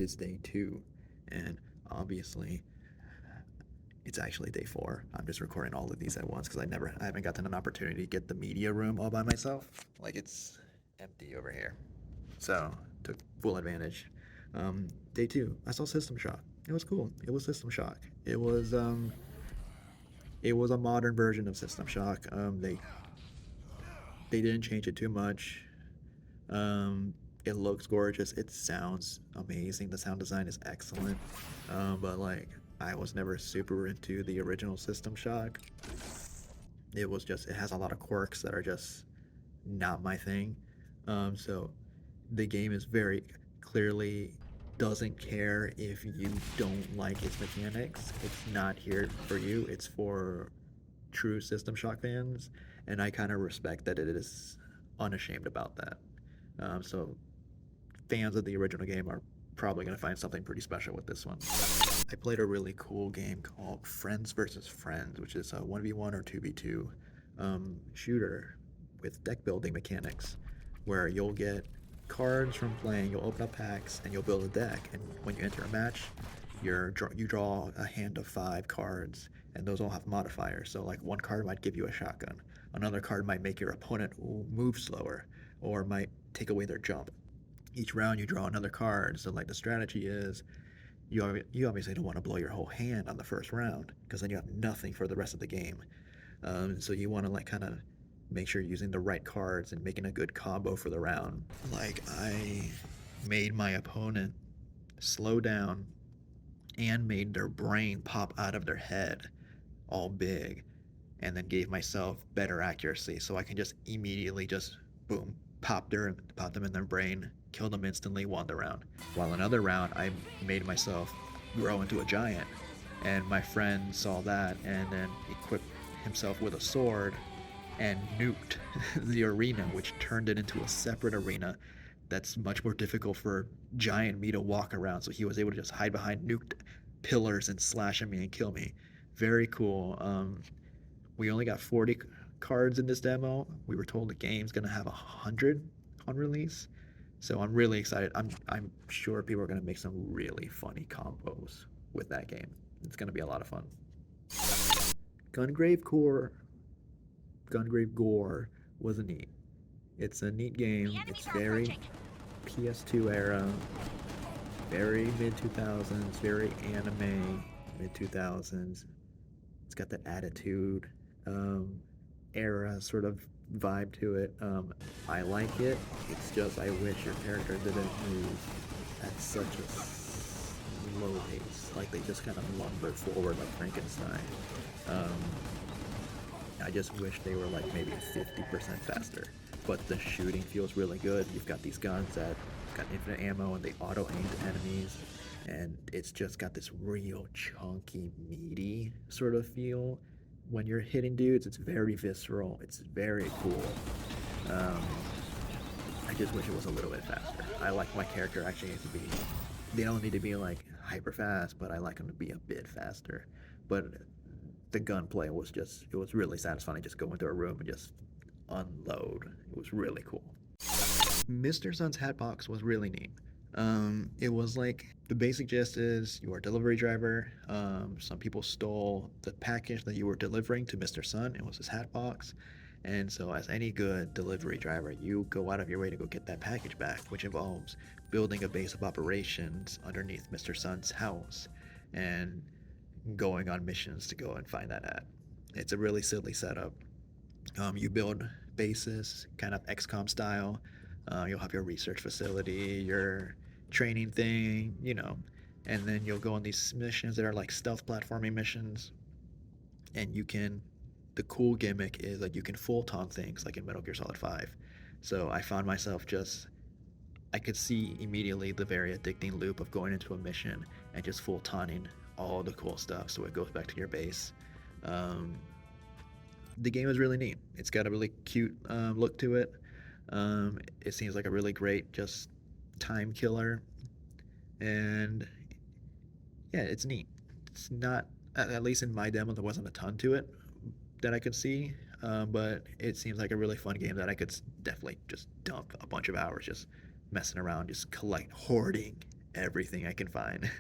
is day 2, and obviously it's actually day 4. I'm just recording all of these at once because I haven't gotten an opportunity to get the media room all by myself. Like, it's empty over here, so took full advantage. Day 2, I saw System Shock. It was cool. It was System Shock. It was a modern version of System Shock. They didn't change it too much. It looks gorgeous. It sounds amazing. The sound design is excellent. But like, I was never super into the original System Shock. It has a lot of quirks that are just not my thing. So the game is very clearly doesn't care if you don't like its mechanics. It's not here for you. It's for true System Shock fans, and I kind of respect that it is unashamed about that. So fans of the original game are probably going to find something pretty special with this one. I played a really cool game called Friends vs. Friends, which is a 1v1 or 2v2 shooter with deck building mechanics, where you'll get cards from playing, you'll open up packs, and you'll build a deck. And when you enter a match, you draw a hand of 5 cards, and those all have modifiers. So like, one card might give you a shotgun, another card might make your opponent move slower, or might take away their jump. Each round you draw another card. So like, the strategy is you obviously don't want to blow your whole hand on the first round, because then you have nothing for the rest of the game. So you want to like kind of make sure you're using the right cards and making a good combo for the round. Like, I made my opponent slow down and made their brain pop out of their head all big, and then gave myself better accuracy, so I can just immediately just boom, pop them in their brain, kill them instantly, won the round. While another round, I made myself grow into a giant, and my friend saw that and then equipped himself with a sword and nuked the arena, which turned it into a separate arena that's much more difficult for giant me to walk around. So he was able to just hide behind nuked pillars and slash at me and kill me. Very cool. We only got 40 cards in this demo. We were told the game's gonna have 100 on release, so I'm really excited. I'm sure people are gonna make some really funny combos with that game. It's gonna be a lot of fun. Gungrave G.O.R.E was neat. It's a neat game. It's very PS2 era, very mid 2000s, very anime mid 2000s. It's got that attitude era sort of vibe to it. I like it. It's just, I wish your character didn't move at such a slow pace. Like, they just kind of lumbered forward like Frankenstein. I just wish they were like maybe 50% faster. But the shooting feels really good. You've got these guns that got infinite ammo and they auto-aim to enemies, and it's just got this real chunky, meaty sort of feel. When you're hitting dudes, it's very visceral. It's very cool. I just wish it was a little bit faster. I like my character actually to be, they don't need to be like hyper fast, but I like them to be a bit faster. But the gunplay was just, it was really satisfying. Just go into a room and just unload. It was really cool. Mr. Sun's Hatbox was really neat. It was like, the basic gist is you are a delivery driver. Some people stole the package that you were delivering to Mr. Sun. It was his Hatbox. And so, as any good delivery driver, you go out of your way to go get that package back, which involves building a base of operations underneath Mr. Sun's house and going on missions to go and find that hat. It's a really silly setup. You build bases, kind of XCOM style. You'll have your research facility, your training thing, and then you'll go on these missions that are like stealth platforming missions. And the cool gimmick is that you can full taunt things like in Metal Gear Solid 5. So I found myself I could see immediately the very addicting loop of going into a mission and just full taunting all the cool stuff, so it goes back to your base. The game is really neat. It's got a really cute look to it. It seems like a really great just time killer, and yeah, it's neat. It's not, at least in my demo, there wasn't a ton to it that I could see, but it seems like a really fun game that I could definitely just dump a bunch of hours just messing around, just hoarding everything I can find.